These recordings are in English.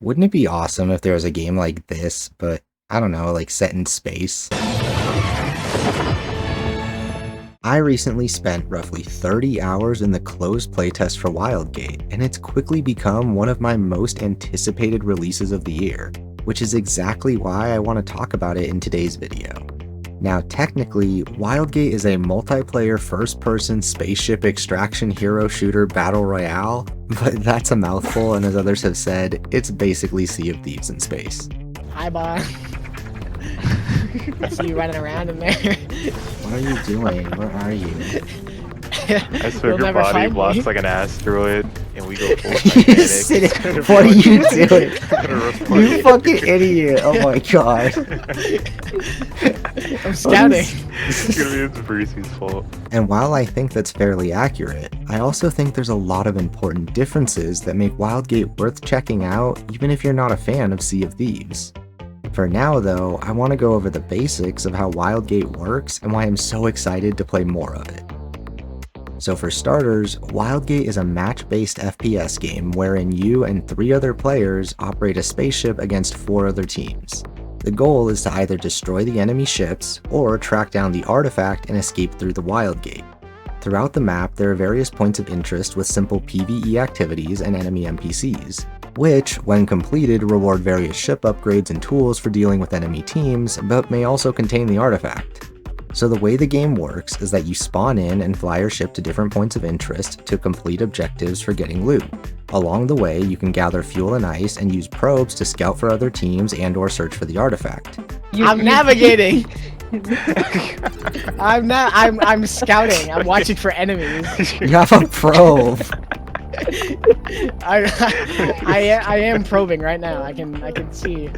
Wouldn't it be awesome if there was a game like this, but I don't know, like set in space? I recently spent roughly 30 hours in the closed playtest for Wildgate, and it's quickly become one of my most anticipated releases of the year, which is exactly why I want to talk about it in today's video. Now, technically, Wildgate is a multiplayer first-person spaceship extraction hero shooter battle royale, but that's a mouthful, and as others have said, it's basically Sea of Thieves in space. Hi, Bob. I see you running around in there. What are you doing? Where are you? I swear your body blasts like an asteroid and we go full Titanic. What are you doing? You fucking idiot. Oh my god. I'm scouting. It's gonna be Piracy's fault. And while I think that's fairly accurate, I also think there's a lot of important differences that make Wildgate worth checking out even if you're not a fan of Sea of Thieves. For now though, I want to go over the basics of how Wildgate works and why I'm so excited to play more of it. So for starters, Wildgate is a match-based FPS game wherein you and 3 other players operate a spaceship against 4 other teams. The goal is to either destroy the enemy ships or track down the artifact and escape through the Wildgate. Throughout the map, there are various points of interest with simple PvE activities and enemy NPCs, which, when completed, reward various ship upgrades and tools for dealing with enemy teams, but may also contain the artifact. So the way the game works is that you spawn in and fly your ship to different points of interest to complete objectives for getting loot. Along the way, you can gather fuel and ice and use probes to scout for other teams and or search for the artifact. I'm navigating! I'm scouting. I'm watching for enemies. You have a probe! I am probing right now. I can see.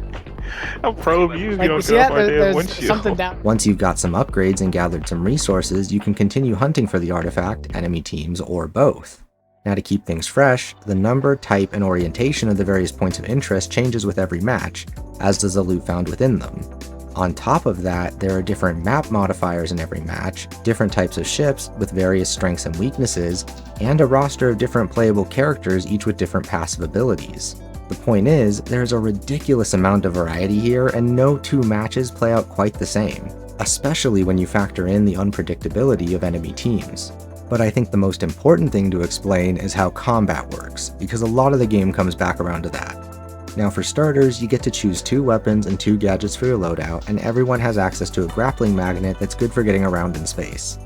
I'll probe you if Like, you don't see get that? off my damn There's windshield. something down. Once you've got some upgrades and gathered some resources, you can continue hunting for the artifact, enemy teams, or both. Now to keep things fresh, the number, type, and orientation of the various points of interest changes with every match, as does the loot found within them. On top of that, there are different map modifiers in every match, different types of ships with various strengths and weaknesses, and a roster of different playable characters, each with different passive abilities. The point is, there's a ridiculous amount of variety here, and no 2 matches play out quite the same, especially when you factor in the unpredictability of enemy teams. But I think the most important thing to explain is how combat works, because a lot of the game comes back around to that. Now for starters, you get to choose 2 weapons and 2 gadgets for your loadout, and everyone has access to a grappling magnet that's good for getting around in space.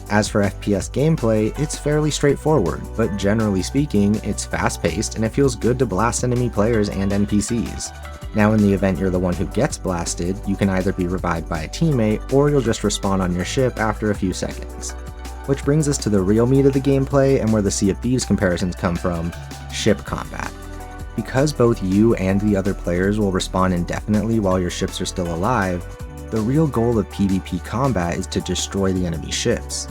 As for FPS gameplay, it's fairly straightforward, but generally speaking, it's fast-paced and it feels good to blast enemy players and NPCs. Now in the event you're the one who gets blasted, you can either be revived by a teammate, or you'll just respawn on your ship after a few seconds. Which brings us to the real meat of the gameplay and where the Sea of Thieves comparisons come from: ship combat. Because both you and the other players will respawn indefinitely while your ships are still alive, the real goal of PvP combat is to destroy the enemy ships.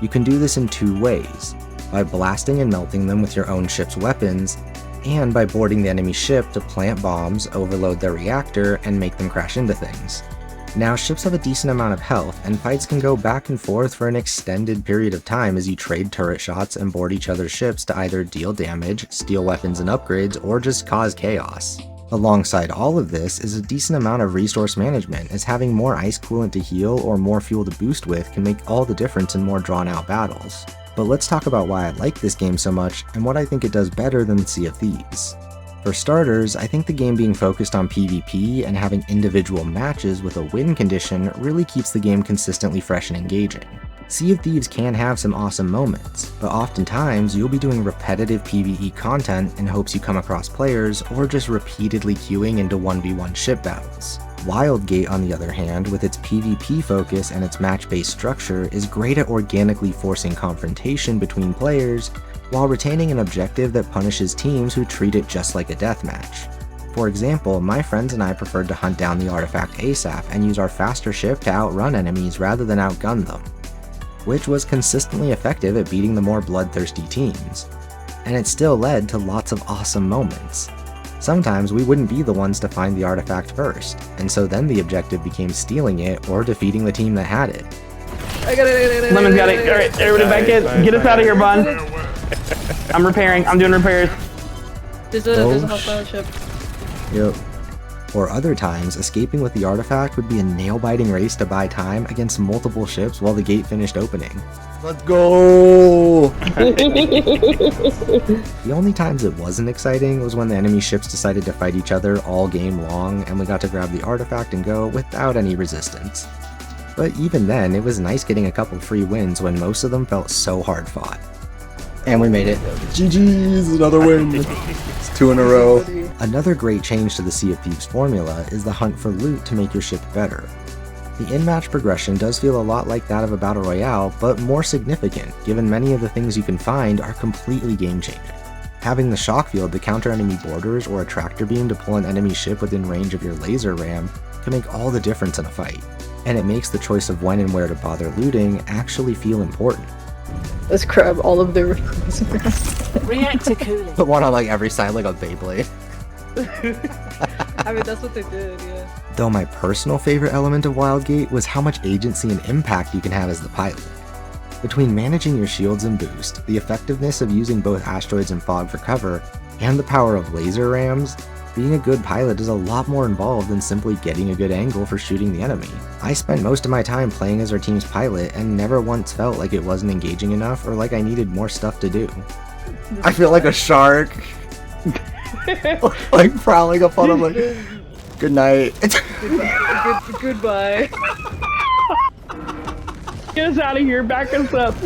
You can do this in 2 ways, by blasting and melting them with your own ship's weapons, and by boarding the enemy ship to plant bombs, overload their reactor, and make them crash into things. Now, ships have a decent amount of health, and fights can go back and forth for an extended period of time as you trade turret shots and board each other's ships to either deal damage, steal weapons and upgrades, or just cause chaos. Alongside all of this is a decent amount of resource management, as having more ice coolant to heal or more fuel to boost with can make all the difference in more drawn out battles. But let's talk about why I like this game so much and what I think it does better than Sea of Thieves. For starters, I think the game being focused on PvP and having individual matches with a win condition really keeps the game consistently fresh and engaging. Sea of Thieves can have some awesome moments, but oftentimes you'll be doing repetitive PvE content in hopes you come across players, or just repeatedly queuing into 1v1 ship battles. Wildgate, on the other hand, with its PvP focus and its match-based structure, is great at organically forcing confrontation between players, while retaining an objective that punishes teams who treat it just like a deathmatch. For example, my friends and I preferred to hunt down the artifact ASAP and use our faster ship to outrun enemies rather than outgun them, which was consistently effective at beating the more bloodthirsty teams. And it still led to lots of awesome moments. Sometimes we wouldn't be the ones to find the artifact first, and so then the objective became stealing it or defeating the team that had it. Lemon's got it. Alright, everybody back in. Get us out of here, Bun. I'm repairing. I'm doing repairs. There's a hostile ship. Yep. Or other times, escaping with the artifact would be a nail-biting race to buy time against multiple ships while the gate finished opening. Let's go! The only times it wasn't exciting was when the enemy ships decided to fight each other all game long and we got to grab the artifact and go without any resistance. But even then, it was nice getting a couple free wins when most of them felt so hard fought. And we made it. GG's, another win. It's 2 in a row. Another great change to the Sea of Thieves formula is the hunt for loot to make your ship better. The in-match progression does feel a lot like that of a battle royale, but more significant, given many of the things you can find are completely game-changing. Having the shock field to counter enemy boarders or a tractor beam to pull an enemy ship within range of your laser ram can make all the difference in a fight, and it makes the choice of when and where to bother looting actually feel important. Let's grab all of the reactor cooling. Put one on like every side like a Beyblade. I mean, that's what they did, yeah. Though my personal favorite element of Wildgate was how much agency and impact you can have as the pilot. Between managing your shields and boost, the effectiveness of using both asteroids and fog for cover, and the power of laser rams, being a good pilot is a lot more involved than simply getting a good angle for shooting the enemy. I spent most of my time playing as our team's pilot and never once felt like it wasn't engaging enough or like I needed more stuff to do. I feel like a shark. Like prowling up on him like, good night. Goodbye. Get us out of here, back us up.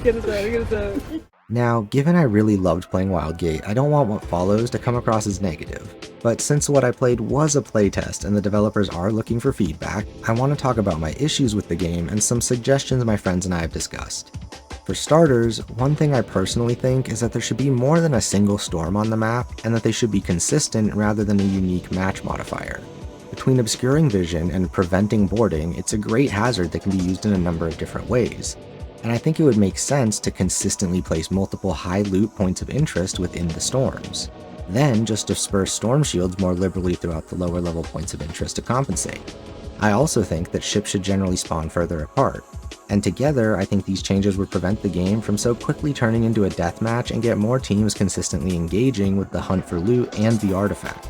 Get us out. Now, given I really loved playing Wildgate, I don't want what follows to come across as negative. But since what I played was a playtest and the developers are looking for feedback, I want to talk about my issues with the game and some suggestions my friends and I have discussed. For starters, one thing I personally think is that there should be more than a single storm on the map, and that they should be consistent rather than a unique match modifier. Between obscuring vision and preventing boarding, it's a great hazard that can be used in a number of different ways. And I think it would make sense to consistently place multiple high loot points of interest within the storms. Then just disperse storm shields more liberally throughout the lower level points of interest to compensate. I also think that ships should generally spawn further apart. And together, I think these changes would prevent the game from so quickly turning into a deathmatch and get more teams consistently engaging with the hunt for loot and the artifact.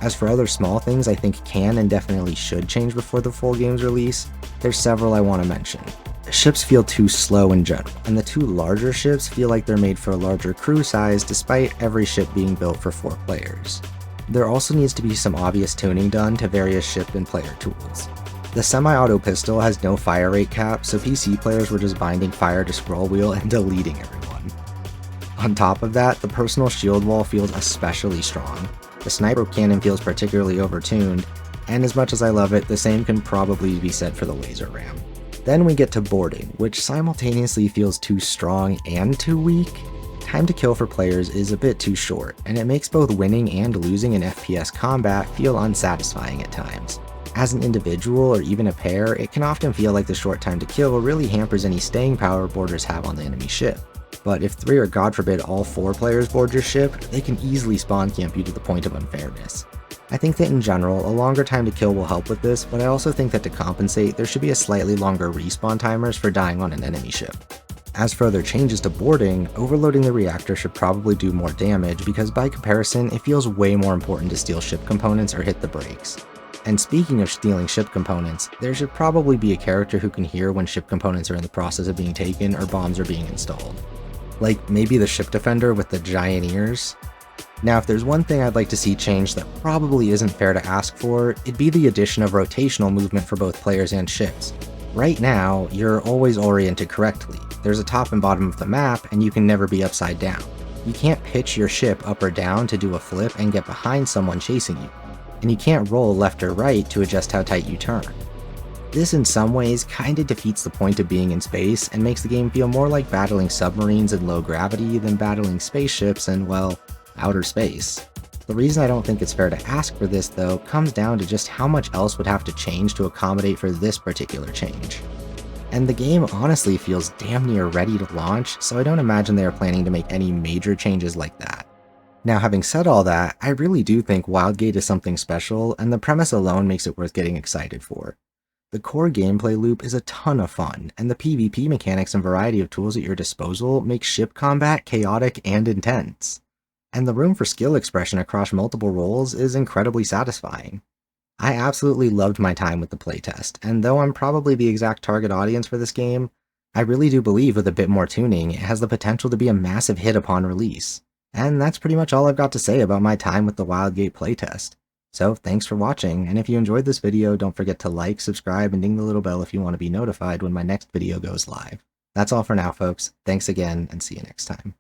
As for other small things I think can and definitely should change before the full game's release, there's several I want to mention. Ships feel too slow in general, and the two larger ships feel like they're made for a larger crew size despite every ship being built for 4 players. There also needs to be some obvious tuning done to various ship and player tools. The semi-auto pistol has no fire rate cap, so PC players were just binding fire to scroll wheel and deleting everyone. On top of that, the personal shield wall feels especially strong. The sniper cannon feels particularly overtuned, and as much as I love it, the same can probably be said for the laser ram. Then we get to boarding, which simultaneously feels too strong and too weak. Time to kill for players is a bit too short, and it makes both winning and losing in FPS combat feel unsatisfying at times. As an individual or even a pair, it can often feel like the short time to kill really hampers any staying power boarders have on the enemy ship. But if 3 or god forbid all 4 players board your ship, they can easily spawn camp you to the point of unfairness. I think that in general, a longer time to kill will help with this, but I also think that to compensate, there should be a slightly longer respawn timers for dying on an enemy ship. As for other changes to boarding, overloading the reactor should probably do more damage because by comparison, it feels way more important to steal ship components or hit the brakes. And speaking of stealing ship components, there should probably be a character who can hear when ship components are in the process of being taken or bombs are being installed. Like maybe the ship defender with the giant ears? Now if there's one thing I'd like to see changed that probably isn't fair to ask for, it'd be the addition of rotational movement for both players and ships. Right now, you're always oriented correctly. There's a top and bottom of the map, and you can never be upside down. You can't pitch your ship up or down to do a flip and get behind someone chasing you. And you can't roll left or right to adjust how tight you turn. This in some ways kinda defeats the point of being in space and makes the game feel more like battling submarines in low gravity than battling spaceships in, well, outer space. The reason I don't think it's fair to ask for this though comes down to just how much else would have to change to accommodate for this particular change. And the game honestly feels damn near ready to launch, so I don't imagine they are planning to make any major changes like that. Now having said all that, I really do think Wildgate is something special, and the premise alone makes it worth getting excited for. The core gameplay loop is a ton of fun, and the PvP mechanics and variety of tools at your disposal make ship combat chaotic and intense. and the room for skill expression across multiple roles is incredibly satisfying. I absolutely loved my time with the playtest, and though I'm probably the exact target audience for this game, I really do believe with a bit more tuning, it has the potential to be a massive hit upon release. And that's pretty much all I've got to say about my time with the Wildgate playtest. So thanks for watching, and if you enjoyed this video, don't forget to like, subscribe, and ding the little bell if you want to be notified when my next video goes live. That's all for now, folks. Thanks again, and see you next time.